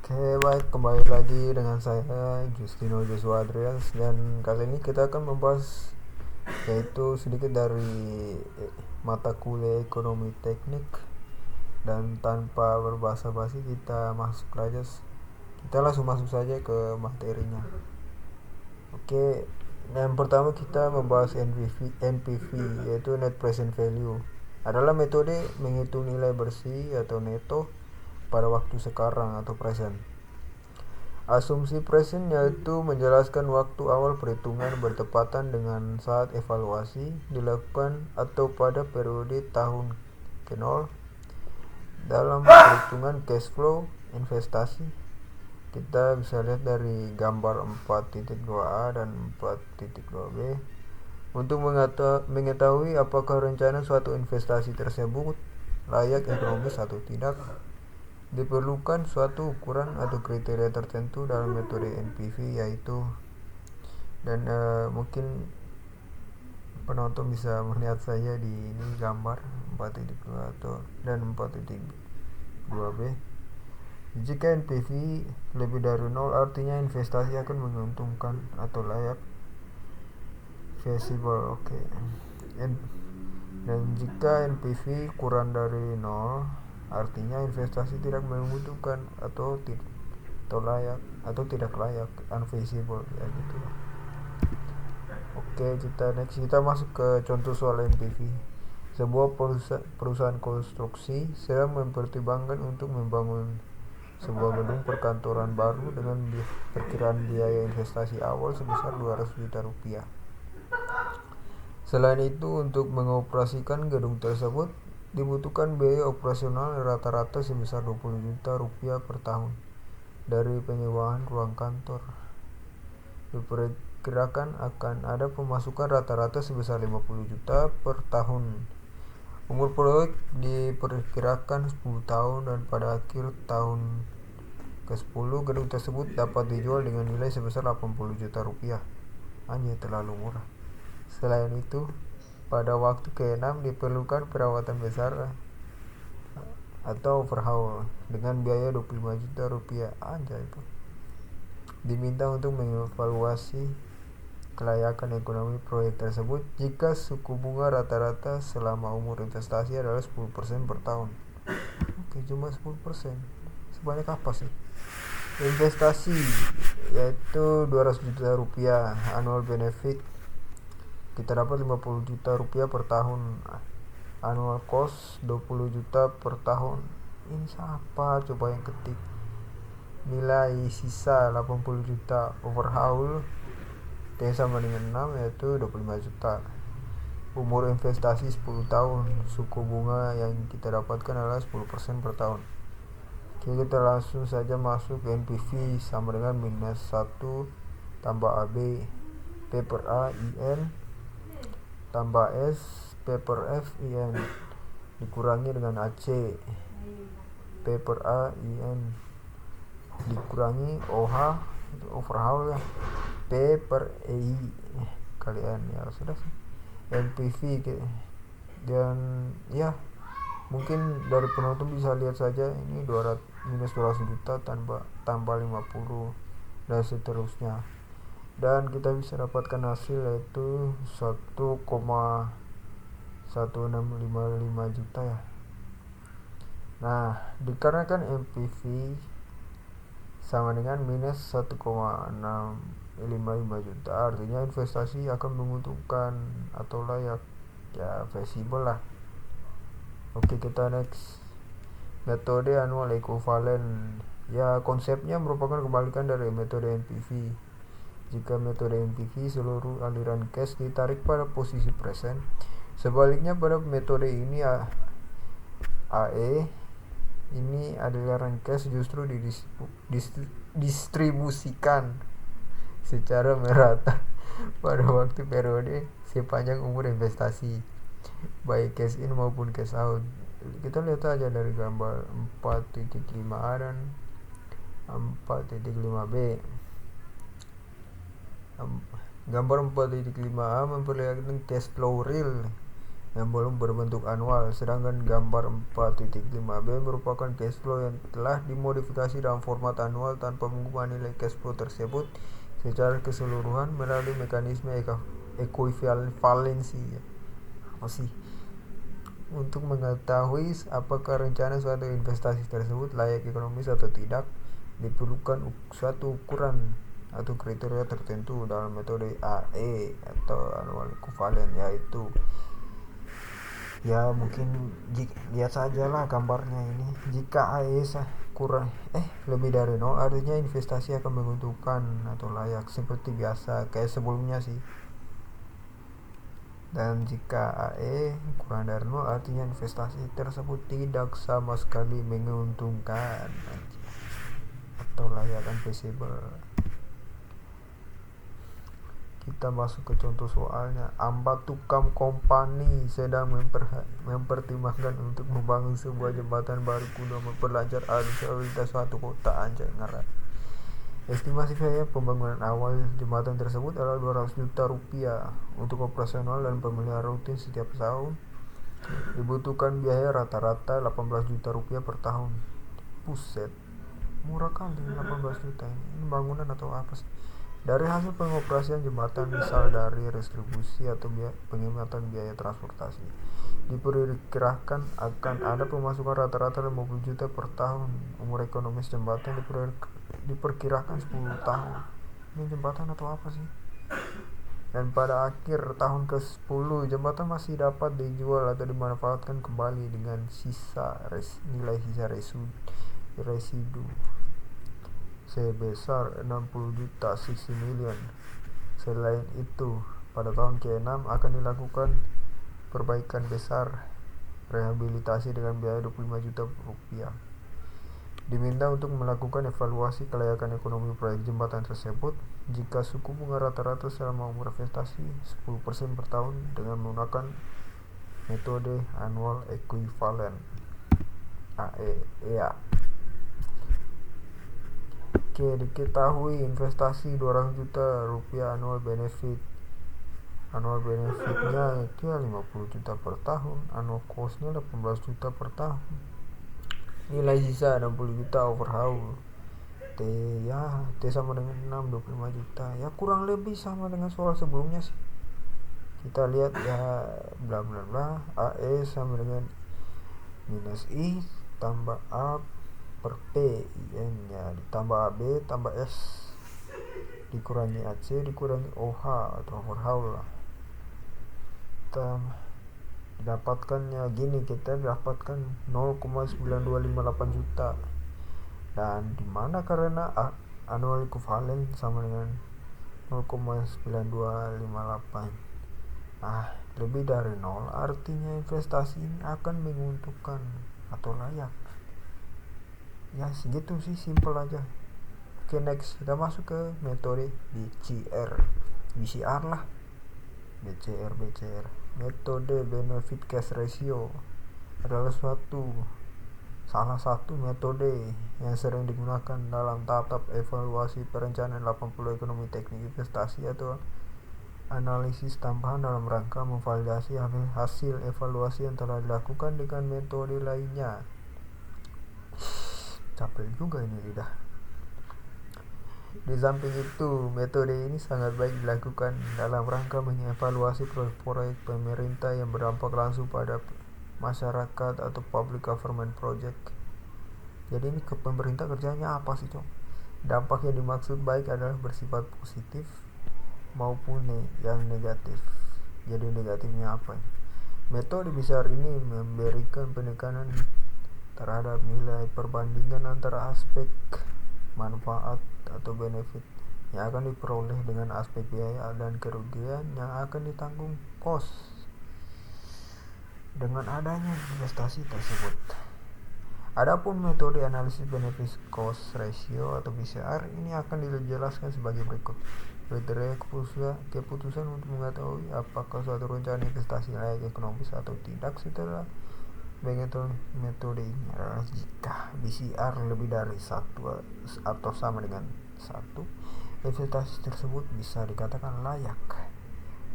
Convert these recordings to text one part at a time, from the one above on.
Oke, baik, kembali lagi dengan saya Justino Joshua Adrias, dan kali ini kita akan membahas yaitu sedikit dari mata kuliah ekonomi teknik. Dan tanpa berbasa-basi kita masuk aja, kita langsung masuk saja ke materinya. Oke, yang pertama kita membahas NPV yaitu Net Present Value. Adalah metode menghitung nilai bersih atau neto pada waktu sekarang atau present. Asumsi present yaitu menjelaskan waktu awal perhitungan bertepatan dengan saat evaluasi dilakukan atau pada periode tahun ke-0 dalam perhitungan cash flow investasi. Kita bisa lihat dari gambar 4.2a dan 4.2b. Untuk mengetahui apakah rencana suatu investasi tersebut layak ekonomis atau tidak, diperlukan suatu ukuran atau kriteria tertentu dalam metode NPV yaitu, dan mungkin penonton bisa melihat saya di ini gambar 4.2 atau dan 4.2b. Jika NPV lebih dari 0 artinya investasi akan menguntungkan atau layak feasible. Oke. Dan jika NPV kurang dari 0 artinya investasi tidak menguntungkan atau layak atau tidak layak, unfeasible ya gitu. Oke, kita masuk ke contoh soal NPV. Sebuah perusahaan konstruksi sedang mempertimbangkan untuk membangun sebuah gedung perkantoran baru dengan perkiraan biaya investasi awal sebesar 200 juta rupiah. Selain itu, untuk mengoperasikan gedung tersebut dibutuhkan biaya operasional rata-rata sebesar 20 juta rupiah per tahun dari penyewaan ruang kantor. Diperkirakan akan ada pemasukan rata-rata sebesar 50 juta per tahun. Umur proyek diperkirakan 10 tahun dan pada akhir tahun ke-10 gedung tersebut dapat dijual dengan nilai sebesar 80 juta rupiah. Anjir, terlalu murah. Selain itu, pada waktu ke-6 diperlukan perawatan besar atau overhaul dengan biaya 25 juta rupiah. Anjay, itu diminta untuk mengevaluasi kelayakan ekonomi proyek tersebut jika suku bunga rata-rata selama umur investasi adalah 10% per tahun. Oke, cuma 10%. Sebanyak apa sih? Investasi yaitu 200 juta rupiah. Annual benefit kita dapat 50 juta rupiah per tahun. Annual cost 20 juta per tahun. Ini siapa coba yang ketik? Nilai sisa 80 juta. Overhaul T sama dengan 6 yaitu 25 juta. Umur investasi 10 tahun. Suku bunga yang kita dapatkan adalah 10% per tahun. Oke, kita langsung saja masuk ke NPV sama dengan minus 1 tambah AB P per A IN tambah S P per F IN dikurangi dengan AC P per A IN dikurangi OH itu overhaul ya, P per EI kalian ya sudah sih NPV dan ya mungkin dari penonton bisa lihat saja ini 200 minus 200 juta tambah 50 dan seterusnya, dan kita bisa dapatkan hasil yaitu 1,1655 juta ya. Nah, dikarenakan NPV sama dengan minus 1,655 juta artinya investasi akan menguntungkan atau layak ya, feasible lah. Oke, kita next. Metode annual equivalent ya, konsepnya merupakan kebalikan dari metode NPV. Jika metode NPV seluruh aliran cash ditarik pada posisi present, sebaliknya pada metode ini AE ini aliran cash justru didistribusikan secara merata pada waktu periode sepanjang umur investasi, baik cash in maupun cash out. Kita lihat aja dari gambar 4.5a dan 4.5b. Gambar 4.5a memperlihatkan cash flow real yang belum berbentuk anual, sedangkan gambar 4.5b merupakan cash flow yang telah dimodifikasi dalam format anual tanpa mengubah nilai cash flow tersebut secara keseluruhan melalui mekanisme ekuivalensi. Apa sih? Untuk mengetahui apakah rencana suatu investasi tersebut layak ekonomis atau tidak, diperlukan suatu ukuran atau kriteria tertentu dalam metode AE atau annual equivalent, yaitu ya mungkin lihat saja lah gambarnya ini. Jika AE kurang lebih dari 0, artinya investasi akan menguntungkan atau layak seperti biasa kayak sebelumnya sih. Dan jika AE kurang dari 0, artinya investasi tersebut tidak sama sekali menguntungkan atau layak unfeasible. Kita masuk ke contoh soalnya. Ambatukam Company sedang mempertimbangkan untuk membangun sebuah jembatan baru guna memperlancar arus lalu lintas suatu kota. Anjay, ngarat. Estimasi biaya pembangunan awal jembatan tersebut adalah 200 juta rupiah. Untuk operasional dan pemeliharaan rutin setiap tahun dibutuhkan biaya rata-rata 18 juta rupiah per tahun. Buset, murah kali 18 juta ini bangunan atau apa sih? Dari hasil pengoperasian jembatan, misal dari restribusi atau penghematan biaya transportasi, diperkirakan akan ada pemasukan rata-rata 50 juta per tahun. Umur ekonomis jembatan diperkirakan 10 tahun. Ini jembatan atau apa sih? Dan pada akhir tahun ke-10, jembatan masih dapat dijual atau dimanfaatkan kembali dengan nilai sisa residu sebesar 60 juta 60 million. Selain itu, pada tahun ke-6 akan dilakukan perbaikan besar rehabilitasi dengan biaya 25 juta rupiah. Diminta untuk melakukan evaluasi kelayakan ekonomi proyek jembatan tersebut jika suku bunga rata-rata selama umur investasi 10% per tahun dengan menggunakan metode annual equivalent AE. Diketahui investasi 200 juta rupiah annual benefitnya itu 50 juta per tahun, annual costnya 18 juta per tahun, nilai sisa 60 juta overhaul, T sama dengan 6, 25 juta, ya kurang lebih sama dengan soal sebelumnya sih. Kita lihat ya, bla bla bla, AE sama dengan minus I tambah A per P, IN-nya ditambah AB tambah S dikurangi AC dikurangi OH atau overhaul lah. Didapatkannya gini, kita dapatkan 0,9258 juta. Dan dimana karena annual equivalent sama dengan 0,9258, lebih dari 0, artinya investasi ini akan menguntungkan atau layak. Ya segitu sih, simple aja. Oke, next kita masuk ke metode BCR lah. BCR metode benefit cash ratio adalah salah satu metode yang sering digunakan dalam tahap evaluasi perencanaan 80 ekonomi teknik investasi atau analisis tambahan dalam rangka memvalidasi hasil evaluasi yang telah dilakukan dengan metode lainnya. Capek juga ini lidah. Di samping itu, metode ini sangat baik dilakukan dalam rangka mengevaluasi proyek-proyek pemerintah yang berdampak langsung pada masyarakat atau public government project. Jadi ini ke pemerintah kerjanya apa sih, Cok? Dampak yang dimaksud baik adalah bersifat positif maupun yang negatif. Jadi negatifnya apa? Metode besar ini memberikan penekanan terhadap nilai perbandingan antara aspek manfaat atau benefit yang akan diperoleh dengan aspek biaya dan kerugian yang akan ditanggung cost dengan adanya investasi tersebut. Adapun metode analisis benefit cost ratio atau BCR ini akan dijelaskan sebagai berikut. Kriteria keputusan untuk mengetahui apakah suatu rencana investasi layak ekonomis atau tidak setelah metode ini adalah jika BCR lebih dari 1 atau sama dengan 1, investasi tersebut bisa dikatakan layak.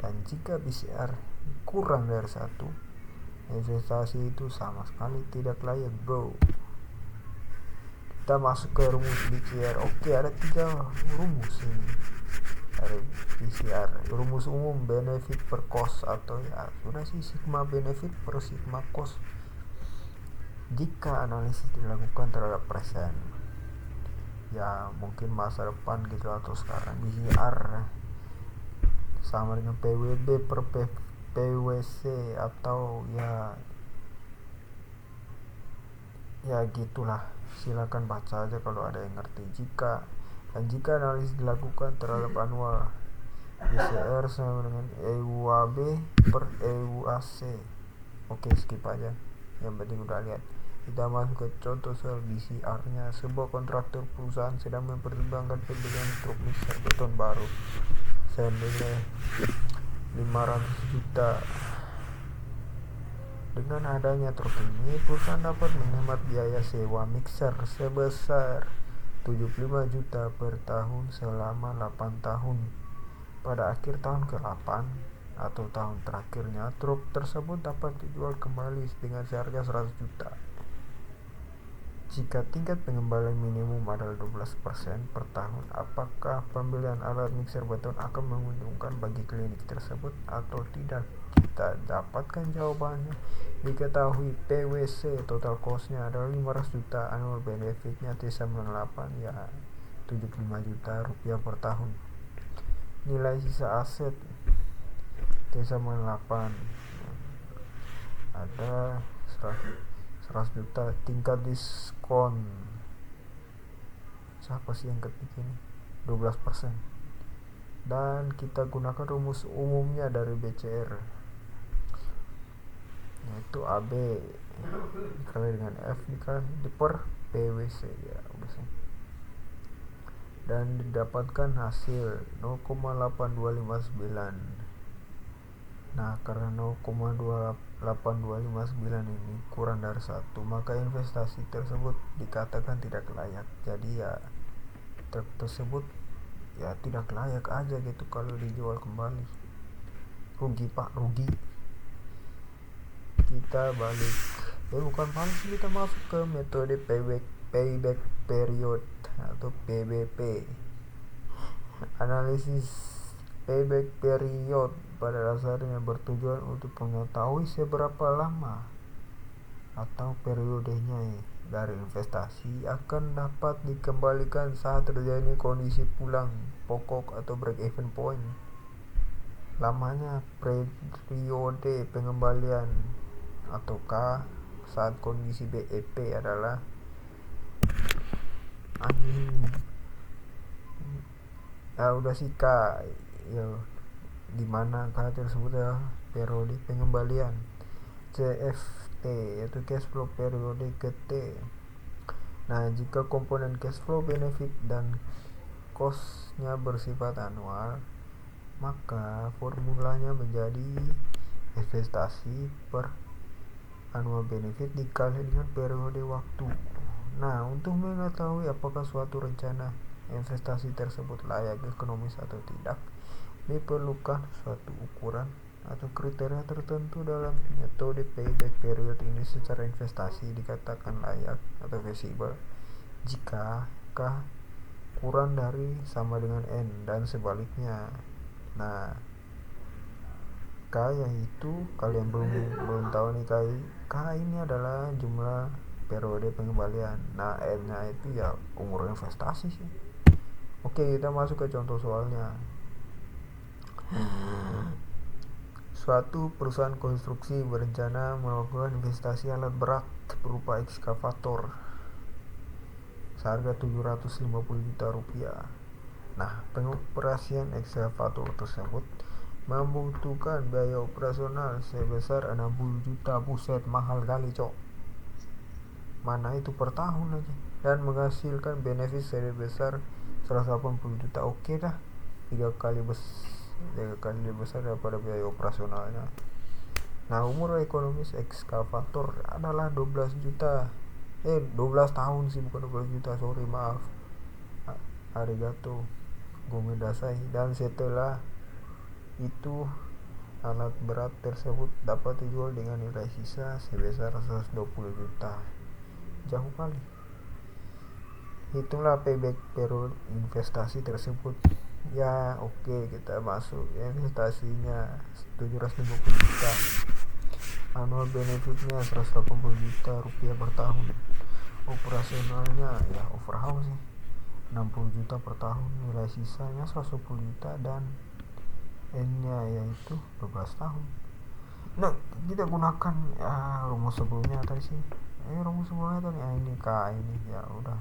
Dan jika BCR kurang dari 1, investasi itu sama sekali tidak layak, bro. Kita masuk ke rumus BCR. Oke, ada 3 rumus ini dari BCR. Rumus umum benefit per cost, atau ya sudah sih, sigma benefit per sigma cost jika analisis dilakukan terhadap present, ya mungkin masa depan gitu atau sekarang. BCR sama dengan PWB per PWC, atau ya gitulah, silakan baca aja kalau ada yang ngerti. Jika analisis dilakukan terhadap annual, BCR sama dengan EUAB per EUAC. Oke, skip aja, yang penting udah lihat. Kita masuk ke contoh soal BCR nya. Sebuah kontraktor perusahaan sedang mempertimbangkan pembelian truk mixer beton baru senilai 500 juta. Dengan adanya truk ini, perusahaan dapat menghemat biaya sewa mixer sebesar 75 juta per tahun selama 8 tahun. Pada akhir tahun ke-8 atau tahun terakhirnya, truk tersebut dapat dijual kembali dengan seharga 100 juta. Jika tingkat pengembalian minimum adalah 12% per tahun, apakah pembelian alat mixer beton akan menguntungkan bagi klinik tersebut atau tidak? Kita dapatkan jawabannya. Diketahui PWC total cost-nya adalah 500 juta, annual benefit-nya T98 ya 75 juta rupiah per tahun. Nilai sisa aset T98 ada 100 juta. Tingkat diskon, siapa sih yang ketik ini, 12%. Dan kita gunakan rumus umumnya dari BCR, yaitu AB dikali dengan F dikali per PWC, ya udah sih. Dan didapatkan hasil 0,8259. Nah, karena 0,8259 ini kurang dari 1, maka investasi tersebut dikatakan tidak layak. Jadi ya truk tersebut ya tidak layak aja gitu kalau dijual kembali. Rugi pak, rugi. Kita balik, kita masuk ke metode payback period atau PBP. Analisis payback period pada dasarnya bertujuan untuk mengetahui seberapa lama atau periodenya dari investasi akan dapat dikembalikan saat terjadi kondisi pulang pokok atau break even point. Lamanya periode pengembalian ataukah saat kondisi BEP adalah udah sih kak ya, dimana kata tersebut ya periode pengembalian CFT, yaitu cash flow periode KT. Nah, jika komponen cash flow, benefit dan cost-nya bersifat anual, maka formulanya menjadi investasi per annual benefit dikali dengan periode waktu. Nah, untuk mengetahui apakah suatu rencana investasi tersebut layak ekonomis atau tidak, diperlukan suatu ukuran atau kriteria tertentu. Dalam metode payback period ini, secara investasi dikatakan layak atau feasible jika K kurang dari sama dengan N dan sebaliknya. Nah, K yaitu, kalian belum tahu nih, K ini adalah jumlah periode pengembalian. Nah, N nya itu ya umur investasi sih. Oke, kita masuk ke contoh soalnya. Suatu perusahaan konstruksi berencana melakukan investasi alat berat berupa ekskavator seharga 750 juta rupiah. Nah, pengoperasian ekskavator tersebut membutuhkan biaya operasional sebesar 60 juta. Buset, mahal kali cok, mana itu per tahun aja. Dan menghasilkan benefit sebesar 180 juta. Oke dah, 3 kali lebih besar daripada biaya operasionalnya. Nah, umur ekonomis ekskavator adalah 12 tahun sih, bukan 12 juta, sorry, maaf. Arigato gomedasai. Dan setelah itu Alat berat tersebut dapat dijual dengan nilai sisa sebesar 120 juta. Jauh kali. Hitunglah payback period investasi tersebut. Ya oke, kita masuk investasinya 750 juta. Annual benefitnya 180 juta rupiah per tahun. Operasionalnya ya overhaul sih 60 juta per tahun. Nilai sisanya 110 juta dan N-nya yaitu 12 tahun. Nah, kita gunakan rumus sebelumnya tadi sih. Rumus sebelumnya tadi ini K ini ya udah.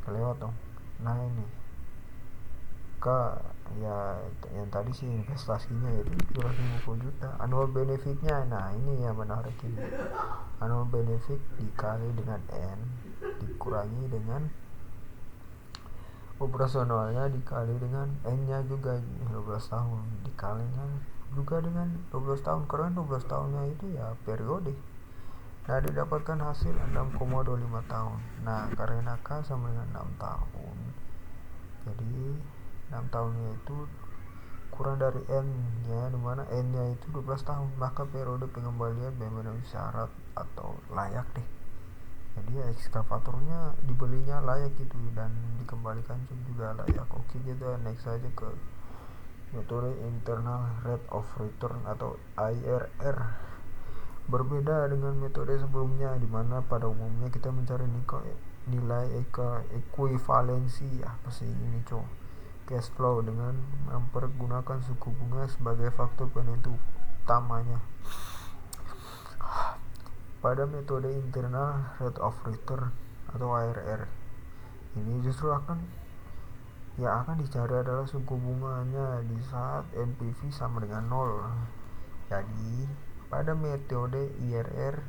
Kelewat dong. Nah ini K ya yang tadi sih investasinya yaitu 750 juta. Annual benefitnya, nah ini yang menarik ini. Annual benefit dikali dengan N dikurangi dengan operasionalnya dikali dengan N-nya juga 12 tahun dikalinya juga dengan 12 tahun karena 12 tahunnya itu ya periode. Nah, didapatkan hasil 6,25 tahun. Nah, karena K sama dengan 6 tahun. Jadi 6 tahunnya itu kurang dari N-nya, dimana N-nya itu 12 tahun. Maka periode pengembalian memenuhi syarat atau layak deh. Jadi ekskavatornya dibelinya layak gitu dan dikembalikan juga layak. Oke, kita next aja ke metode internal rate of return atau IRR. Berbeda dengan metode sebelumnya di mana pada umumnya kita mencari nilai ekuivalensi ini cash flow dengan mempergunakan suku bunga sebagai faktor penentu utamanya. Pada metode internal rate of return atau IRR ini justru akan dicari adalah suku bunganya di saat NPV sama dengan 0. Jadi pada metode IRR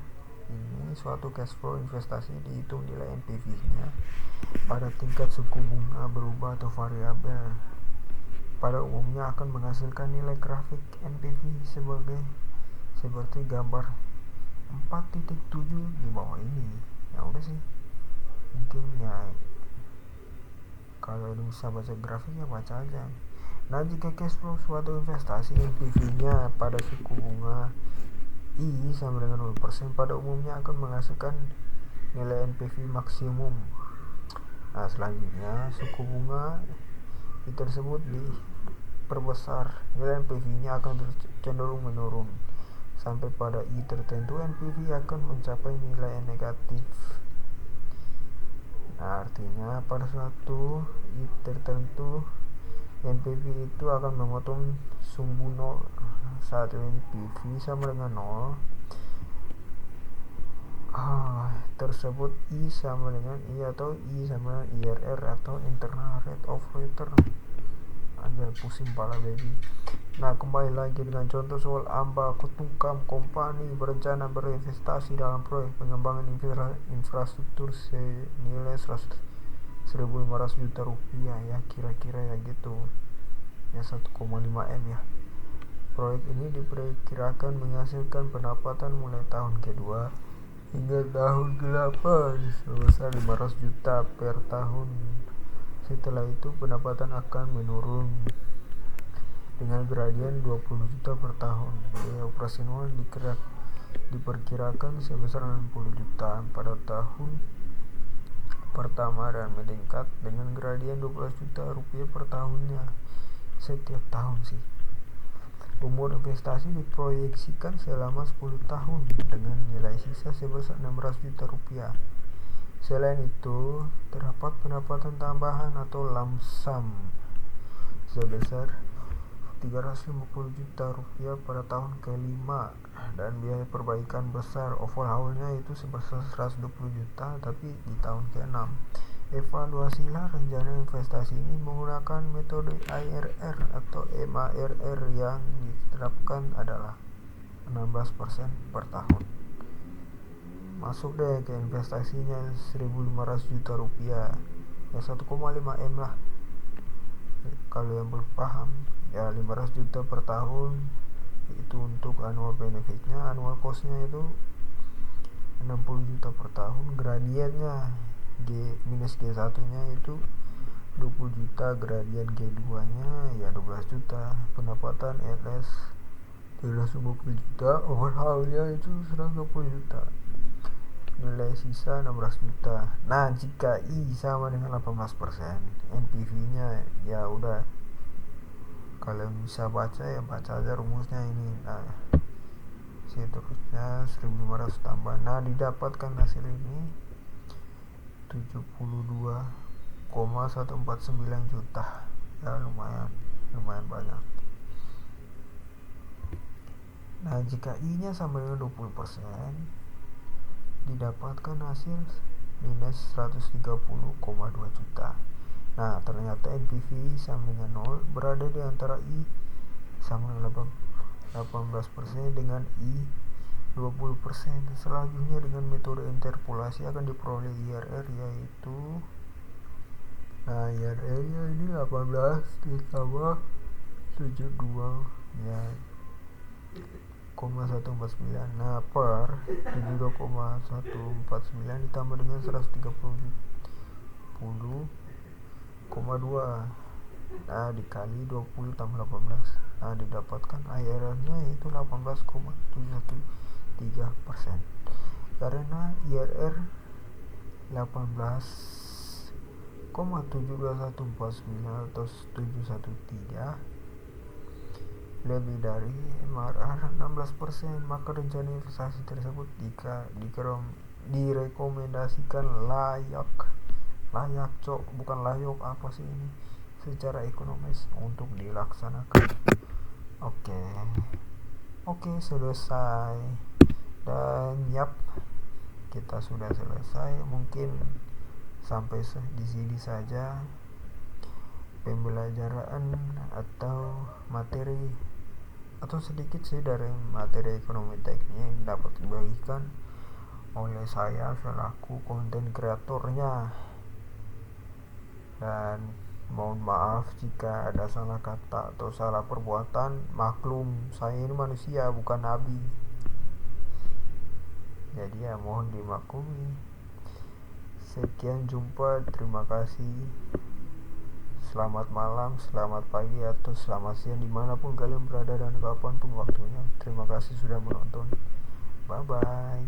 ini suatu cash flow investasi dihitung nilai NPV-nya pada tingkat suku bunga berubah atau variabel. Pada umumnya akan menghasilkan nilai grafik NPV seperti gambar 4.7 di bawah ini. Ya udah sih, mungkin ya kalau bisa baca grafiknya baca aja. Nah, jika cash flow suatu investasi NPV-nya pada suku bunga I sama dengan 0%, pada umumnya akan menghasilkan nilai NPV maksimum. Nah, selanjutnya suku bunga I tersebut diperbesar, nilai NPV-nya akan cenderung menurun sampai pada I tertentu NPV akan mencapai nilai negatif. Nah, artinya pada suatu I tertentu NPV itu akan memotong sumbu 0 saat NPV sama dengan 0 tersebut I sama dengan I atau I sama dengan IRR atau internal rate of return. Anjay, pusing pala baby. Nah, kembali lagi dengan contoh soal Amba Kutungkam Company berencana berinvestasi dalam proyek pengembangan infrastruktur senilai 1.500 juta rupiah ya, kira-kira ya gitu ya, 1,5 M ya. Proyek ini diperkirakan menghasilkan pendapatan mulai tahun kedua hingga tahun ke-8 sebesar 500 juta per tahun. Setelah itu pendapatan akan menurun dengan gradien 20 juta per tahun. Biaya operasional diperkirakan sebesar 60 juta pada tahun pertama dan meningkat dengan gradien 12 juta rupiah per tahunnya setiap tahun sih. Umur investasi diproyeksikan selama 10 tahun dengan nilai sisa sebesar 600 juta rupiah. Selain itu, terdapat pendapatan tambahan atau lump sum sebesar 350 juta rupiah pada tahun ke-5 dan biaya perbaikan besar overhaulnya itu sebesar 120 juta tapi di tahun ke-6. Evaluasilah rencana investasi ini menggunakan metode IRR atau MARR yang diterapkan adalah 16% per tahun. Masuk deh ke investasinya 1.500 juta rupiah ya, 1,5 M lah kalau yang belum paham ya. 500 juta per tahun itu untuk annual benefitnya. Annual costnya itu 60 juta per tahun. Gradiennya G-1 nya itu 20 juta, gradien G2 nya ya 12 juta, pendapatan LS 350 juta, overhaulnya itu 120 juta, nilai sisa 16 juta. Nah, jika I sama dengan 18%, NPV nya ya udah, kalian bisa baca ya, baca aja rumusnya ini. Nah, seterusnya 1500 tambah. Nah, didapatkan hasil ini 72,149 juta. Ya lumayan banyak. Nah, jika I nya sama dengan 20%, didapatkan hasil minus 130,2 juta. Nah, ternyata NPV sama dengan 0 berada di antara I sama 18% dengan I 20%. Selanjutnya dengan metode interpolasi akan diperoleh IRR, yaitu IRR nya ini 18 ditambah 72 ya 149. Nah, per 72,149 ditambah dengan 130,2. Nah, dikali 20 tambah 18. Nah, didapatkan IRR nya yaitu 18,713%. Karena IRR 18,72149 atau 713 lebih dari MRR 16%, maka rencana investasi tersebut direkomendasikan layak bukan layok, apa sih ini, secara ekonomis untuk dilaksanakan. Oke, selesai. Dan kita sudah selesai. Mungkin sampai di sini saja pembelajaran atau materi, atau sedikit sih dari materi ekonomi teknik yang dapat dibagikan oleh saya selaku konten kreatornya. Dan mohon maaf jika ada salah kata atau salah perbuatan. Maklum, saya ini manusia bukan nabi, jadi ya mohon dimaklumi. Sekian, jumpa, terima kasih. Selamat malam, selamat pagi, atau selamat siang dimanapun kalian berada dan kapanpun waktunya. Terima kasih sudah menonton. Bye bye.